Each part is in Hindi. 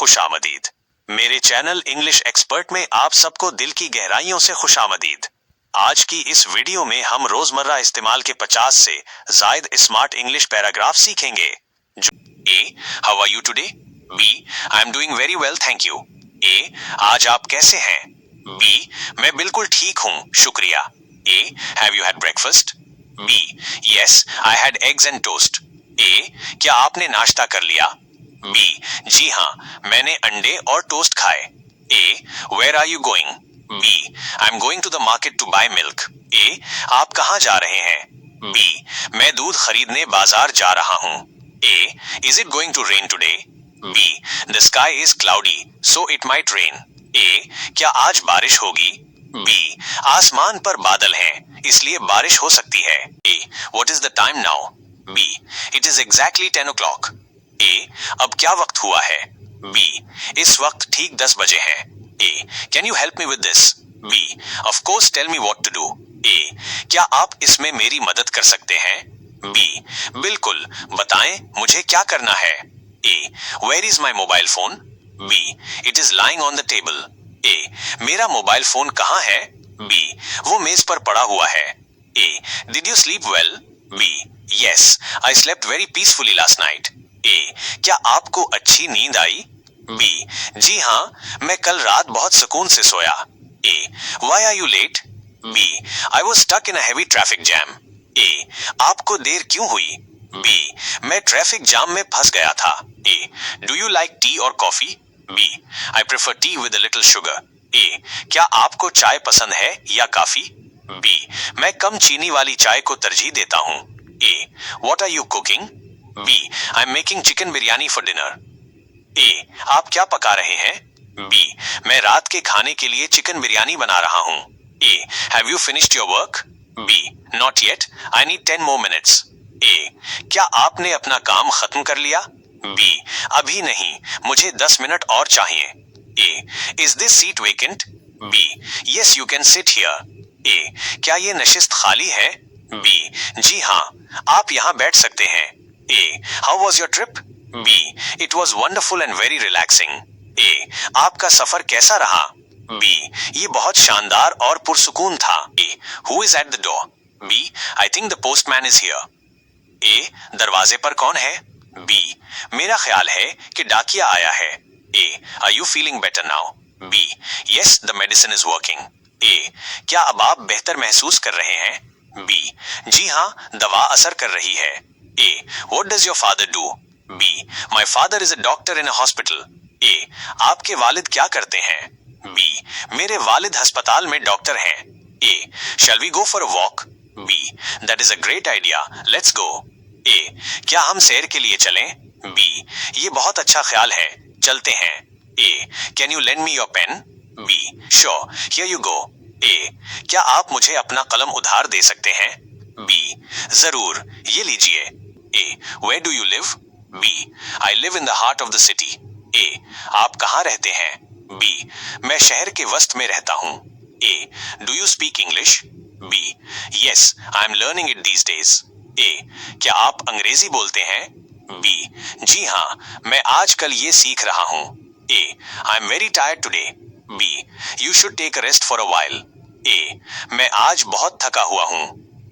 खुशामदीद। मेरे चैनल इंग्लिश एक्सपर्ट में आप सबको दिल की गहराइयों से खुशामदीद। आज की इस वीडियो में हम रोजमर्रा इस्तेमाल के 50 से जायद स्मार्ट इंग्लिश पैराग्राफ सीखेंगे। A, how are you today? B, I am doing very well thank you. A, आज आप कैसे हैं? बी, मैं बिल्कुल ठीक हूँ शुक्रिया। A, have you had breakfast? B, yes, I had eggs and toast. A, क्या आपने नाश्ता कर लिया? बी, जी हाँ, मैंने अंडे और टोस्ट खाए। A, where are you going? B, I am going to the market to buy milk. A, आप कहाँ जा रहे हैं? बी, मैं दूध खरीदने बाजार जा रहा हूँ। A, is it going to rain today? B, the sky is cloudy so it might rain. A, क्या आज बारिश होगी? बी, आसमान पर बादल हैं इसलिए बारिश हो सकती है। A, what is the time now? B, it is exactly 10 o'clock। A, अब क्या वक्त हुआ है? बी, इस वक्त ठीक 10 बजे है। A, can you help me with this? B, of course tell me what to do. A, क्या आप इसमें मेरी मदद कर सकते हैं? बी, बिल्कुल, बताएं मुझे क्या करना है। A, where is my mobile phone? B, it is lying on the table. A, मेरा मोबाइल फोन कहाँ है? बी, वो मेज पर पड़ा हुआ है। A, did you sleep well? B, yes, I slept very peacefully last night. A, क्या आपको अच्छी नींद आई? बी, जी हाँ, मैं कल रात बहुत सुकून से सोया। A, why are you late? B, I was stuck in a heavy traffic jam. A, आपको देर क्यों हुई? बी, मैं ट्रैफिक जाम में फंस गया था। A, do you like tea और coffee? B, I prefer tea with a little sugar. A, क्या आपको चाय पसंद है या काफी? बी, मैं कम चीनी वाली चाय को तरजीह देता हूँ। A, what are you cooking? B, I am making chicken biryani for dinner. A, आप क्या पका रहे हैं? बी, मैं रात के खाने के लिए चिकन बिरयानी बना रहा हूँ। A, have you finished your work? B, not yet, I need 10 more minutes। A, क्या आपने अपना काम खत्म कर लिया? बी, अभी नहीं, मुझे 10 मिनट और चाहिए। A, is this seat vacant? B, yes you can sit here. A, क्या ये नशिस्त खाली है? बी, जी हाँ, आप यहाँ बैठ सकते हैं। A, how was your trip? B, it was wonderful and very relaxing. A, आपका सफर कैसा रहा? बी, ये बहुत शानदार और पुरसुकून था। A, who is at the door? B, I think the postman is here. A, दरवाजे पर कौन है? बी, मेरा ख्याल है कि डाकिया आया है। A, are you feeling better now? B, yes, the medicine is working. A, क्या अब आप बेहतर महसूस कर रहे हैं? बी, जी हाँ, दवा असर कर रही है। A, what does your father do? B, my father is a doctor in a hospital. A, आपके वालिद क्या करते हैं? बी, मेरे वालिद अस्पताल में डॉक्टर हैं। A, shall we go for a walk? B, that is a great idea, let's go. A, क्या हम सैर के लिए चलें? बी, ये बहुत अच्छा ख्याल है, चलते हैं। A, can you lend me your pen? B, sure, here you go. A, क्या आप मुझे अपना कलम उधार दे सकते हैं? बी, जरूर, ये लीजिए। A, where do you live? B, I live in the heart of the city. A, आप कहाँ रहते हैं? बी, मैं शहर के वस्त में रहता हूँ। A, do you speak English? B, yes, I am learning it these days. A, क्या आप अंग्रेजी बोलते हैं? बी, जी हाँ, मैं आजकल ये सीख रहा हूँ। A, I am very tired today. B, you should take a rest for a while. A, मैं आज बहुत थका हुआ हूँ।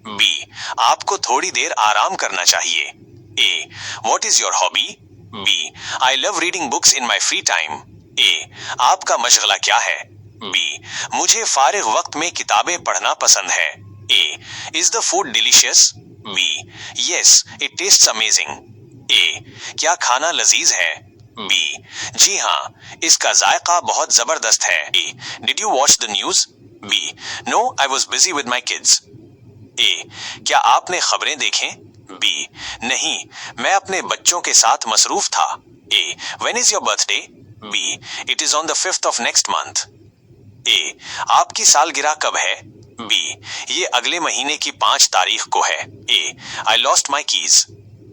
बी, आपको थोड़ी देर आराम करना चाहिए। A, what is your hobby? B, I love reading books in my free time. A, आपका मशगला क्या है? बी, मुझे फारिग वक्त में किताबें पढ़ना पसंद है। A, is the food delicious? B, yes, it tastes amazing. A, क्या खाना लजीज है? बी, जी हाँ, इसका जायका बहुत जबरदस्त है। A, did you watch the news? B, no, I was busy with my kids. A, क्या आपने खबरें देखें? बी, नहीं, मैं अपने बच्चों के साथ मसरूफ था। A, when is your birthday? B, it is on the 5th of next month। A, आपकी सालगिरह कब है? बी, ये अगले महीने की 5 तारीख को है। A, I lost my keys.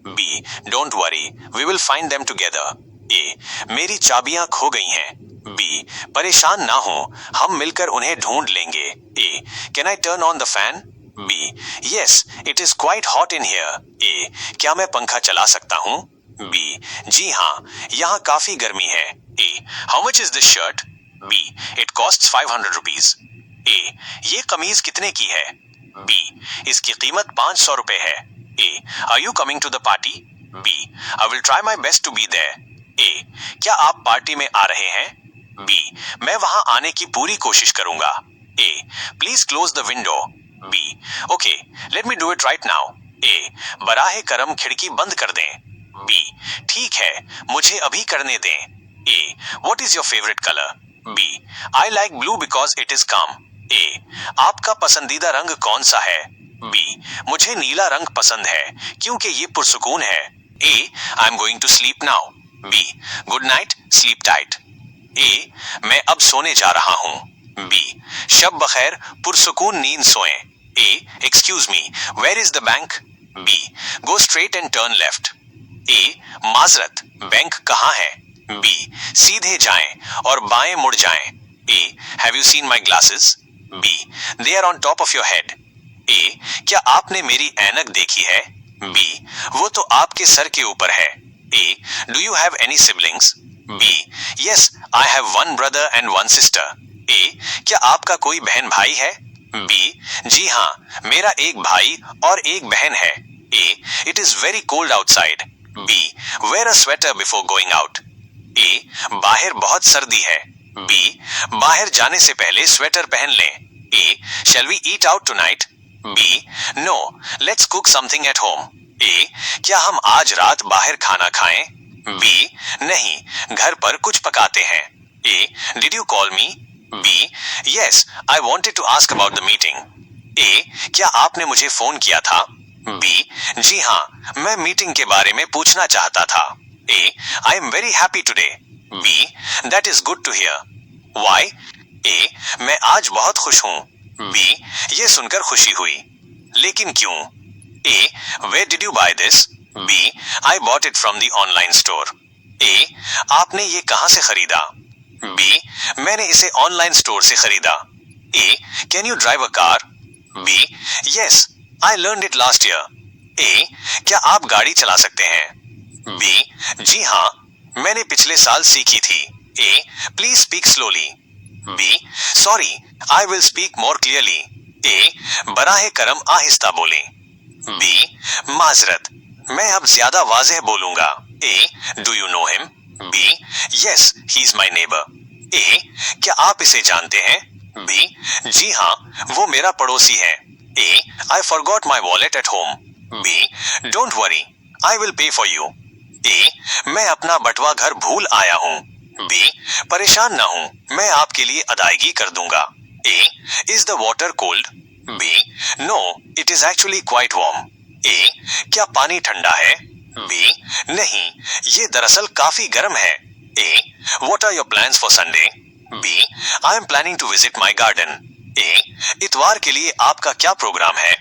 B, don't worry, we will find them together. A, मेरी चाबियां खो गई हैं। बी, परेशान ना हो, हम मिलकर उन्हें ढूंढ लेंगे। A, can I turn on the fan? B, yes, it is quite hot in here. A, क्या मैं पंखा चला सकता हूँ? बी, जी हाँ, यहाँ काफी गर्मी है। A. How much is this shirt? B. It costs 500 rupees. A. ये कमीज कितने की है? B. इसकी कीमत 500 रुपए है. A. Are you coming to the party? B. I will try my best to be there. A. क्या आप पार्टी में आ रहे हैं? B. मैं वहां आने की पूरी कोशिश करूंगा. A. Please close the window. B. Okay, let me do it right now. A. बराहे करम खिड़की बंद कर दें. B. ठीक है, मुझे अभी करने दें. A. What is your favorite color? B. I like blue because it is calm. A. आपका पसंदीदा रंग कौन सा है? B. मुझे नीला रंग पसंद है क्योंकि ये पुरसुकून है. A. I'm going to sleep now. B. Good night, sleep tight. A. मैं अब सोने जा रहा हूँ. B. शब बखैर, पुरसुकून नींद सोएं. A. Excuse me, where is the bank? B. Go straight and turn left. A. माजरत, बैंक कहाँ है? B. सीधे जाएं और बाएं मुड़ जाएं. A. Have you seen my glasses? B. They are on top of your head. A. क्या आपने मेरी ऐनक देखी है? B. वो तो आपके सर के ऊपर है. A. Do you have any siblings? B. Yes, I have one brother and one sister. A. क्या आपका कोई बहन भाई है? B. जी हाँ, मेरा एक भाई और एक बहन है. A. It is very cold outside. B. Wear a sweater before going out. A. बाहर बहुत सर्दी है. B. बाहर जाने से पहले स्वेटर पहन लें. A. Shall we eat out tonight? B. No, let's cook something at home. A. क्या हम आज रात बाहर खाना खाएं? B. नहीं, घर पर कुछ पकाते हैं. A. Did you call me? B. Yes, I wanted to ask about the meeting. A. क्या आपने मुझे फोन किया था? B. जी हाँ, मैं मीटिंग के बारे में पूछना चाहता था. A. I am very happy today. B. That is good to hear. Why? A. मैं आज बहुत खुश हूँ. B. ये सुनकर खुशी हुई. लेकिन क्यों? A. Where did you buy this? B. I bought it from the online store. A. आपने ये कहाँ से खरीदा? B. मैंने इसे ऑनलाइन स्टोर से खरीदा. A. Can you drive a car? B. Yes, I learned it last year. A. क्या आप गाड़ी चला सकते हैं? B. जी हाँ, मैंने पिछले साल सीखी थी. A. Please speak slowly. B. Sorry, I will speak more clearly. A. बराहे करम आहिस्ता बोलें. B. माजरत, मैं अब ज्यादा वाज़ेह बोलूंगा. A. Do you know him? B. Yes, he is my neighbor. A. क्या आप इसे जानते हैं? B. जी हाँ, वो मेरा पड़ोसी है. A. I forgot my wallet at home. B. Don't worry, I will pay for you. A. मैं अपना बटवा घर भूल आया हूँ. B. परेशान ना हूँ, मैं आपके लिए अदायगी कर दूंगा. A. Is the water cold? B. No, it is actually quite warm. A. क्या पानी ठंडा है? B. नहीं, ये दरअसल काफी गर्म है. A. What are your plans for Sunday? B. I am planning to visit my garden. A. इतवार के लिए आपका क्या प्रोग्राम है?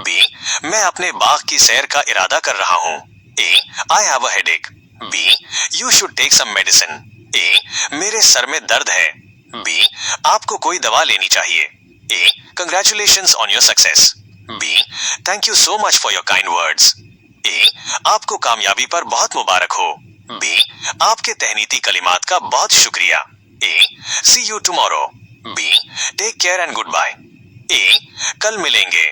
B. मैं अपने बाग की सैर का इरादा कर रहा हूँ. A. I have a headache. B. You should take some medicine. A. मेरे सर में दर्द है. B. आपको कोई दवा लेनी चाहिए. A. Congratulations on your success. B. Thank you so much for your kind words. A. आपको कामयाबी पर बहुत मुबारक हो. B. आपके तहनीती कलिमात का बहुत शुक्रिया. A. See you tomorrow. B. Take care and goodbye. A. कल मिलेंगे.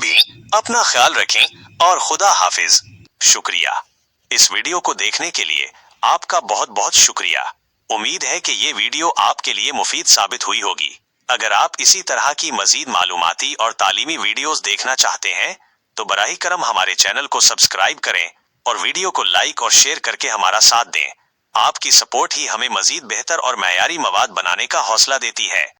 B. अपना ख्याल रखें और खुदा हाफिज. शुक्रिया. इस वीडियो को देखने के लिए आपका बहुत बहुत शुक्रिया. उम्मीद है कि ये वीडियो आपके लिए मुफीद साबित हुई होगी. अगर आप इसी तरह की मजीद मालूमाती और तालीमी वीडियोस देखना चाहते हैं तो बराही करम हमारे चैनल को सब्सक्राइब करें और वीडियो को लाइक और शेयर करके हमारा साथ दें. आपकी सपोर्ट ही हमें मजीद बेहतर और मयारी मवाद बनाने का हौसला देती है.